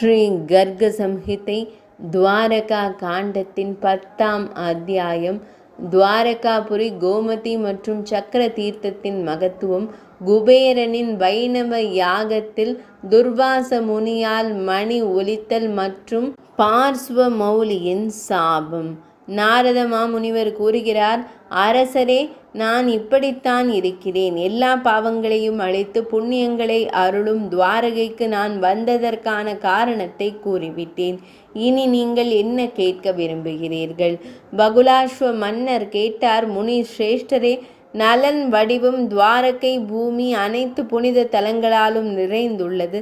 ஸ்ரீ கர்க சம்ஹிதை துவாரகா காண்டத்தின் 10ஆம் அத்தியாயம். துவாரகாபுரி, கோமதி மற்றும் சக்கர தீர்த்தத்தின் மகத்துவம். குபேரனின் வைணவ யாகத்தில் துர்வாச முனியால் மணி ஒலித்தல் மற்றும் பார்ஸ்வ மௌலியின் சாபம். நாரத மாமுனிவர் கூறுகிறார், அரசரே, நான் இப்படித்தான் இருக்கிறேன். எல்லா பாவங்களையும் அழித்து புண்ணியங்களை அருளும் துவாரகைக்கு நான் வந்ததற்கான காரணத்தை கூறிவிட்டேன். இனி நீங்கள் என்ன கேட்க விரும்புகிறீர்கள்? பகுலாஸ்வ மன்னர் கேட்டார், முனி சிரேஷ்டரே, நலன் வடிவம் துவாரகை பூமி அனைத்து புனித தலங்களாலும் நிறைந்துள்ளது.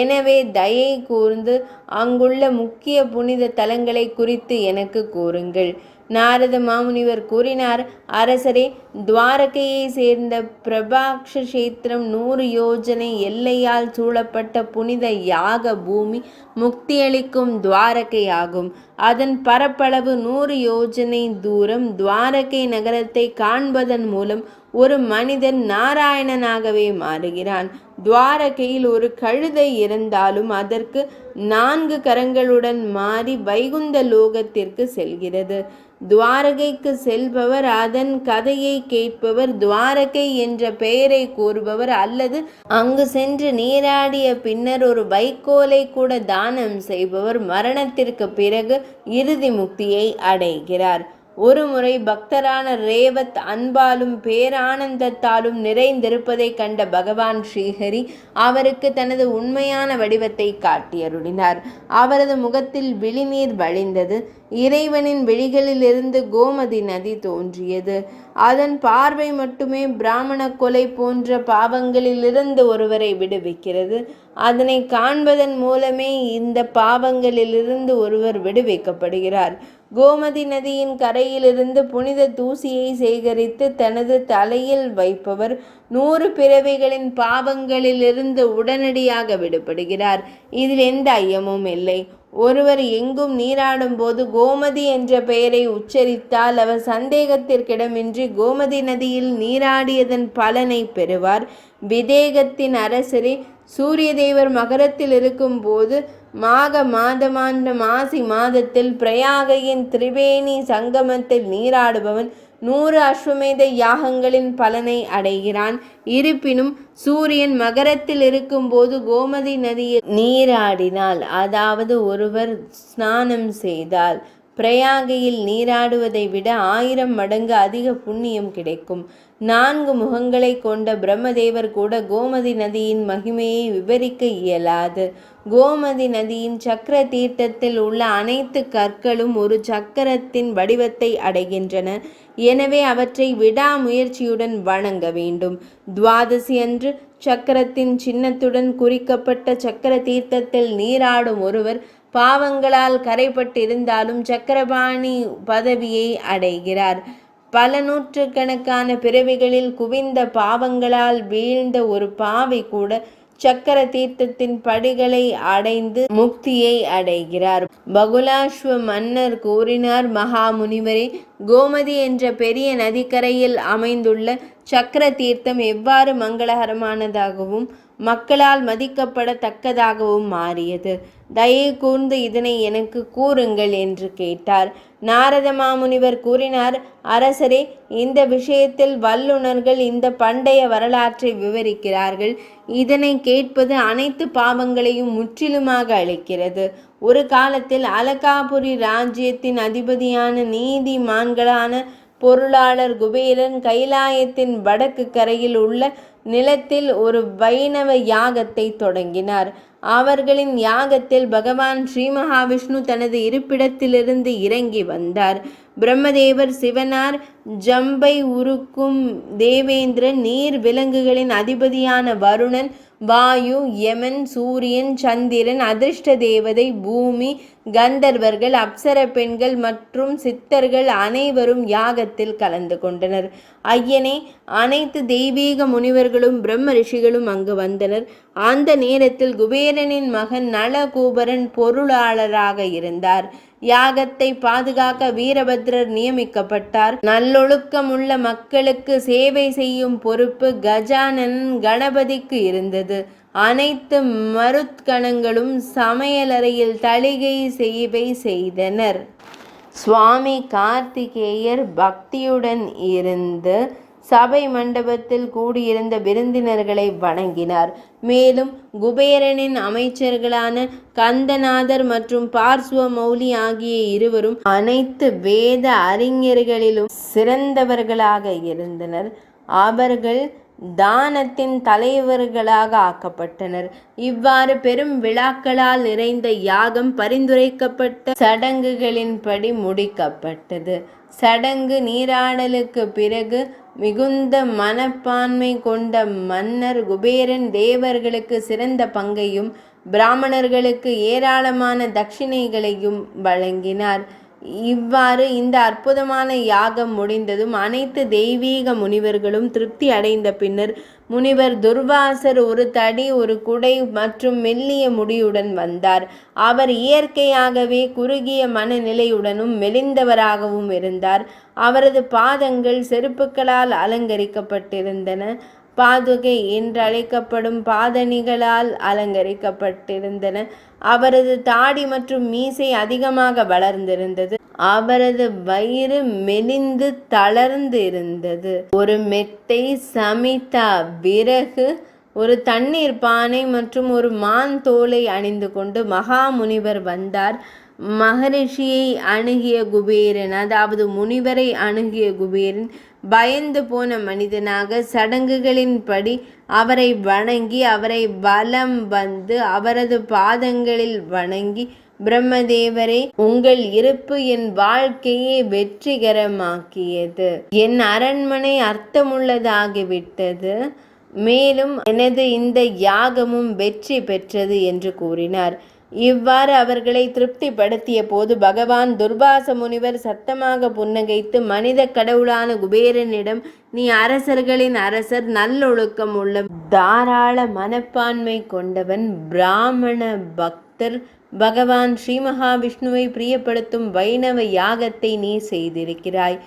எனவே தயை கூர்ந்து அங்குள்ள முக்கிய புனித தலங்களை குறித்து எனக்கு கூறுங்கள். நாரத மாமுனிவர் கூறினார், அரசரே, துவாரகையை சேர்ந்த பிரபாக்ஷ கஷேத்திரம் 100 யோஜனை எல்லையால் சூழப்பட்ட புனித யாக பூமி முக்தியளிக்கும் துவாரகை ஆகும். அதன் பரப்பளவு 100 யோஜனை தூரம். துவாரகை நகரத்தை காண்பதன் மூலம் ஒரு மனிதன் நாராயணனாகவே மாறுகிறான். துவாரகையில் ஒரு கழுதை இருந்தாலும் அதற்கு 4 கரங்களுடன் மாறி வைகுந்த லோகத்திற்கு செல்கிறது. துவாரகைக்கு செல்பவர், அதன் கதையை கேட்பவர், துவாரகை என்ற பெயரை கூறுபவர் அல்லது அங்கு சென்று நீராடிய பின்னர் ஒரு வைக்கோலை கூட தானம் செய்பவர் மரணத்திற்கு பிறகு இறுதி முக்தியை அடைகிறார். ஒருமுறை பக்தரான ரேவத் அன்பாலும் பேரானந்தத்தாலும் நிறைந்திருப்பதை கண்ட பகவான் ஸ்ரீஹரி அவருக்கு தனது உண்மையான வடிவத்தை காட்டியருளினார். அவரது முகத்தில் விழிநீர் வழிந்தது. இறைவனின் விழிகளிலிருந்து கோமதி நதி தோன்றியது. அதன் பார்வை மட்டுமே பிராமண கொலை போன்ற பாவங்களிலிருந்து ஒருவரை விடுவிக்கிறது. அதனை காண்பதன் மூலமே இந்த பாவங்களிலிருந்து ஒருவர் விடுவிக்கப்படுகிறார். கோமதி நதியின் கரையிலிருந்து புனித தூசியை சேகரித்து தனது தலையில் வைப்பவர் 100 பிறவிகளின் பாவங்களிலிருந்து உடனடியாக விடுபடுகிறார். இதில் எந்த ஐயமும் இல்லை. ஒருவர் எங்கும் நீராடும் போது கோமதி என்ற பெயரை உச்சரித்தால் அவர் சந்தேகத்திற்கிடமின்றி கோமதி நதியில் நீராடியதன் பலனை பெறுவார். விதேகத்தின் அரசரே, சூரிய தேவர் மகரத்தில் இருக்கும் போது மாக மாதமான மாசி மாதத்தில் பிரயாகையின் திரிவேணி சங்கமத்தில் நீராடுபவன் 100 அஸ்வமேத யாகங்களின் பலனை அடைகிறான். இருப்பினும் சூரியன் மகரத்தில் இருக்கும்போது கோமதி நதியில் நீராடினால், அதாவது ஒருவர் ஸ்நானம் செய்தால், பிரயாகையில் நீராடுவதை விட 1000 மடங்கு அதிக புண்ணியம் கிடைக்கும். 4 முகங்களை கொண்ட பிரம்மதேவர் கூட கோமதி நதியின் மகிமையை விவரிக்க இயலாது. கோமதி நதியின் சக்கர தீர்த்தத்தில் உள்ள அனைத்து கற்களும் ஒரு சக்கரத்தின் வடிவத்தை அடைகின்றன. எனவே அவற்றை விடாமுயற்சியுடன் வணங்க வேண்டும். துவாதசி அன்று சக்கரத்தின் சின்னத்துடன் குறிக்கப்பட்ட சக்கர தீர்த்தத்தில் நீராடும் ஒருவர் பாவங்களால் கரைப்பட்டிருந்தாலும் சக்கரபாணி பதவியை அடைகிறார். பல நூற்றுக்கணக்கான பிறவிகளில் குவிந்த பாவங்களால் வீழ்ந்த ஒரு பாவி கூட சக்கர தீர்த்தத்தின் படிகளை அடைந்து முக்தியை அடைகிறார். பகுலாஸ்வ மன்னர் கூறினார், மகாமுனிவரே, கோமதி என்ற பெரிய நதிக்கரையில் அமைந்துள்ள சக்கர தீர்த்தம் எவ்வாறு மங்களகரமானதாகவும் மக்களால் மதிக்கப்படத்தக்கதாகவும் மாறியது? தயை கூர்ந்து இதனை எனக்கு கூறுங்கள் என்று கேட்டார். நாரத மாமுனிவர் கூறினார், அரசரே, இந்த விஷயத்தில் வல்லுனர்கள் இந்த பண்டைய வரலாற்றை விவரிக்கிறார்கள். இதனை கேட்பது அனைத்து பாவங்களையும் முற்றிலுமாக அளிக்கிறது. ஒரு காலத்தில் அலகாபுரி ராஜ்யத்தின் அதிபதியான நீதிமான்களான பொருளாளர் குபேரன் கைலாயத்தின் வடக்கு கரையில் உள்ள நிலத்தில் ஒரு வைணவ யாகத்தை தொடங்கினார். அவர்களின் யாகத்தில் பகவான் ஸ்ரீ மகாவிஷ்ணு தனது இருப்பிடத்திலிருந்து இறங்கி வந்தார். பிரம்மதேவர், சிவனார், ஜம்பை உருக்கும் தேவேந்திரன், நீர் விலங்குகளின் அதிபதியான வருணன், வாயு, யமன், சூரியன், சந்திரன், அதிர்ஷ்ட தேவதை, பூமி, கந்தர்வர்கள், அப்சர பெண்கள் மற்றும் சித்தர்கள் அனைவரும் யாகத்தில் கலந்து கொண்டனர். ஐயனே, அனைத்து தெய்வீக முனிவர்களும் பிரம்ம ரிஷிகளும் அங்கு வந்தனர். அந்த நேரத்தில் குபேரனின் மகன் நளகூபரன் பொருளாளராக இருந்தார். யாகத்தை பாதுகாக்க வீரபத்ரர் நியமிக்கப்பட்டார். நல்லொழுக்கமுள்ள மக்களுக்கு சேவை செய்யும் பொறுப்பு கஜானன் கணபதிக்கு இருந்தது. அனைத்து மருத்கணங்களும் சமையலறையில் தளிகை சேவை செய்தனர். சுவாமி கார்த்திகேயர் பக்தியுடன் இருந்து சபை மண்டபத்தில் கூடியிருந்த விருந்தினர்களை வணங்கினார். மேலும் குபேரனின் அமைச்சர்களான கந்தநாதர் மற்றும் பார்ஸ்வமௌலி ஆகிய இருவரும் அனைத்து வேத அறிஞர்களிலும் சிறந்தவர்களாக இருந்தனர். அவர்கள் தானத்தின் தலைவர்களாக ஆக்கப்பட்டனர். இவ்வாறு பெரும் விழாக்களால் நிறைந்த யாகம் பரிந்துரைக்கப்பட்ட சடங்குகளின்படி முடிக்கப்பட்டது. சடங்கு நீராடலுக்கு பிறகு மிகுந்த மனப்பான்மை கொண்ட மன்னர் குபேரன் தேவர்களுக்கு சிறந்த பங்கையும் பிராமணர்களுக்கு ஏராளமான தட்சிணைகளையும் வழங்கினார். இவ்வாறு இந்த அற்புதமான யாகம் முடிந்ததும் அனைத்து தெய்வீக முனிவர்களும் திருப்தி அடைந்த பின்னர் முனிவர் துர்வாசர் ஒரு தடி, ஒரு குடை மற்றும் மெல்லிய முடியுடன் வந்தார். அவர் இயற்கையாகவே குறுகிய மனநிலையுடனும் மெலிந்தவராகவும் இருந்தார். அவரது பாதங்கள் செருப்புக்களால் அலங்கரிக்கப்பட்டிருந்தன. பாதுகை என்றழைக்கப்படும் பாதணிகளால் அலங்கரிக்கப்பட்டிருந்தன. அவரது தாடி மற்றும் மீசை அதிகமாக வளர்ந்திருந்தது. அவரது வயிறு மெலிந்து தளர்ந்து இருந்தது. ஒரு மெத்தை, சமிதா, விறகு, ஒரு தண்ணீர் பானை மற்றும் ஒரு மான் தோலை அணிந்து கொண்டு மகாமுனிவர் வந்தார். மகரிஷியை அணுகிய குபேரன், அதாவது முனிவரை அணுகிய குபேரன் பயந்து போன மனிதனாக சடங்குகளின்படி அவரை வணங்கி அவரை வலம் வந்து அவரது பாதங்களில் வணங்கி, பிரம்மதேவரே, உங்கள் இருப்பு என் வாழ்க்கையை வெற்றிகரமாக்கியது. என் அரண்மனை அர்த்தமுள்ளதாகிவிட்டது. மேலும் எனது இந்த யாகமும் வெற்றி பெற்றது என்று கூறினார். இவ்வாறு அவர்களை திருப்திப்படுத்திய போது பகவான் துர்வாச முனிவர் சத்தமாக புன்னகைத்து மனித கடவுளான குபேரனிடம், நீ அரசர்களின் அரசர், நல்லொழுக்கம் உள்ள, தாராள மனப்பான்மை கொண்டவன், பிராமண பக்தர். பகவான் ஸ்ரீ மகாவிஷ்ணுவை பிரியப்படுத்தும் வைணவ யாகத்தை நீ செய்திருக்கிறாய்.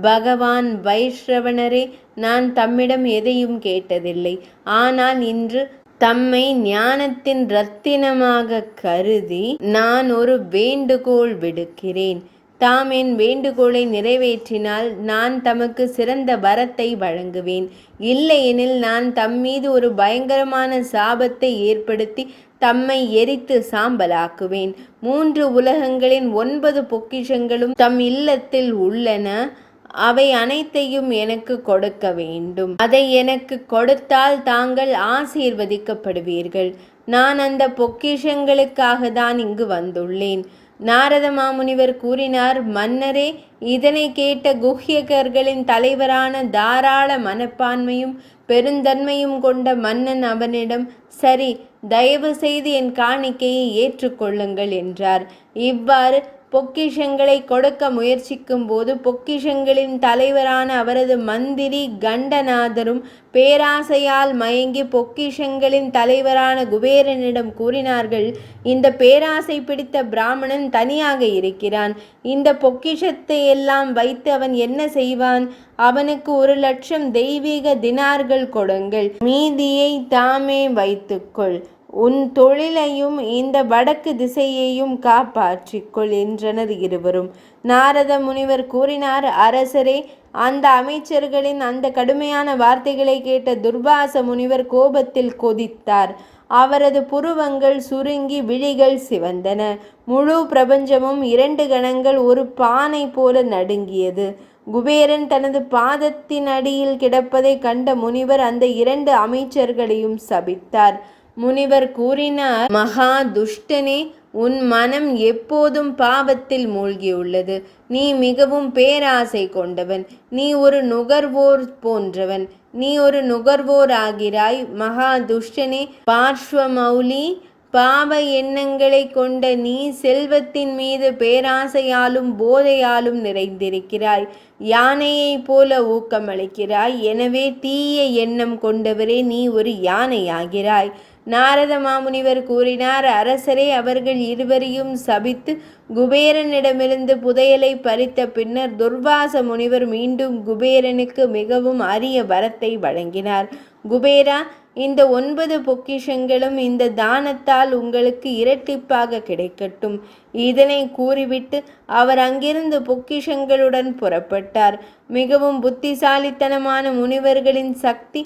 பகவான் வைஷ்ரவணரே, நான் தம்மிடம் எதையும் கேட்டதில்லை. ஆனால் இன்று தம்மை ஞானத்தின் இரத்தினமாக கருதி நான் ஒரு வேண்டுகோள் விடுக்கிறேன். தாம் என் வேண்டுகோளை நிறைவேற்றினால் நான் தமக்கு சிறந்த வரத்தை வழங்குவேன். இல்லையெனில் நான் தம்மீது ஒரு பயங்கரமான சாபத்தை ஏற்படுத்தி தம்மை எரித்து சாம்பலாக்குவேன். 3 உலகங்களின் 9 பொக்கிஷங்களும் தம் இல்லத்தில் உள்ளன. அவை அனைத்தையும் எனக்கு கொடுக்க வேண்டும். அதை எனக்கு கொடுத்தால் தாங்கள் ஆசீர்வதிக்கப்படுவீர்கள். நான் அந்த பொக்கிஷங்களுக்காக தான் இங்கு வந்துள்ளேன். நாரத மாமுனிவர் கூறினார், மன்னரே, இதனை கேட்ட குஹ்யகர்களின் தலைவரான தாராள மனப்பான்மையும் பெருந்தன்மையும் கொண்ட மன்னன் அவனிடம், சரி, தயவு செய்து என் காணிக்கையை ஏற்றுக்கொள்ளுங்கள் என்றார். இவ்வாறு பொக்கிஷங்களை கொடுக்க முயற்சிக்கும் போது பொக்கிஷங்களின் தலைவரான அவரது மந்திரி கண்டநாதரும் பேராசையால் மயங்கி பொக்கிஷங்களின் தலைவரான குபேரனிடம் கூறினார்கள், இந்த பேராசை பிடித்த பிராமணன் தனியாக இருக்கிறான். இந்த பொக்கிஷத்தை எல்லாம் வைத்து அவன் என்ன செய்வான்? அவனுக்கு 1,00,000 தெய்வீக தினார்கள் கொடுங்கள். மீதியை தாமே வைத்துக்கொள். உன் தொழிலையும் இந்த வடக்கு திசையையும் காப்பாற்றிக்கொள் என்றனர் இருவரும். நாரத முனிவர் கூறினார், அரசரே, அந்த அமைச்சர்களின் அந்த கடுமையான வார்த்தைகளை கேட்ட துர்வாச முனிவர் கோபத்தில் கொதித்தார். அவரது புருவங்கள் சுருங்கி விழிகள் சிவந்தன. முழு பிரபஞ்சமும் 2 கணங்கள் ஒரு பானை போல நடுங்கியது. குபேரன் தனது பாதத்தின் அடியில் கிடப்பதை கண்ட முனிவர் அந்த 2 அமைச்சர்களையும் சபித்தார். முனிவர் கூறினார், மகா துஷ்டனே, உன் மனம் எப்போதும் பாவத்தில் மூழ்கியுள்ளது. நீ மிகவும் பேராசை கொண்டவன். நீ ஒரு நுகர்வோர் போன்றவன். நீ ஒரு நுகர்வோர் ஆகிறாய். மகா துஷ்டனே, பார்ஸ்வமௌலி, பாவ எண்ணங்களை கொண்ட நீ செல்வத்தின் மீது பேராசையாலும் போதையாலும் நிறைந்திருக்கிறாய். யானையைப் போல ஊக்கமளிக்கிறாய். எனவே தீய எண்ணம் கொண்டவரே, நீ ஒரு யானையாகிறாய். நாரத மாமுனிவர் கூறினார், அரசரே, அவர்கள் இருவரையும் சபித்து குபேரனிடமிருந்து புதையலை பறித்த பின்னர் துர்வாச முனிவர் மீண்டும் குபேரனுக்கு மிகவும் அரிய வரத்தை வழங்கினார். குபேரா, இந்த 9 பொக்கிஷங்களும் இந்த தானத்தால் உங்களுக்கு இரட்டிப்பாக கிடைக்கட்டும். இதனை கூறிவிட்டு அவர் அங்கிருந்து பொக்கிஷங்களுடன் புறப்பட்டார். மிகவும் புத்திசாலித்தனமான முனிவர்களின் சக்தி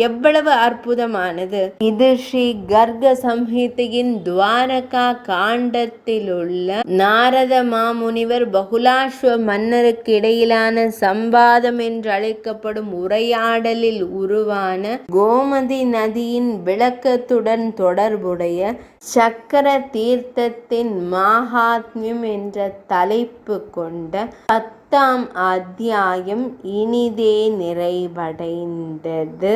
எவ்வளவு அற்புதமானது! இது ஸ்ரீ கர்க சம்ஹிதையின் துவாரகா காண்டத்திலுள்ள நாரத மாமுனிவர் பகுலாஸ்வ மன்னருக்கு இடையிலான சம்வாதம் என்று அழைக்கப்படும் உரையாடலில் உருவான கோமதி நதியின் விளக்கத்துடன் தொடர்புடைய சக்கர தீர்த்தத்தின் மாஹாத்மியம் என்ற தலைப்பு கொண்ட 10ஆம் அத்தியாயம் இனிதே நிறைவடைந்தது.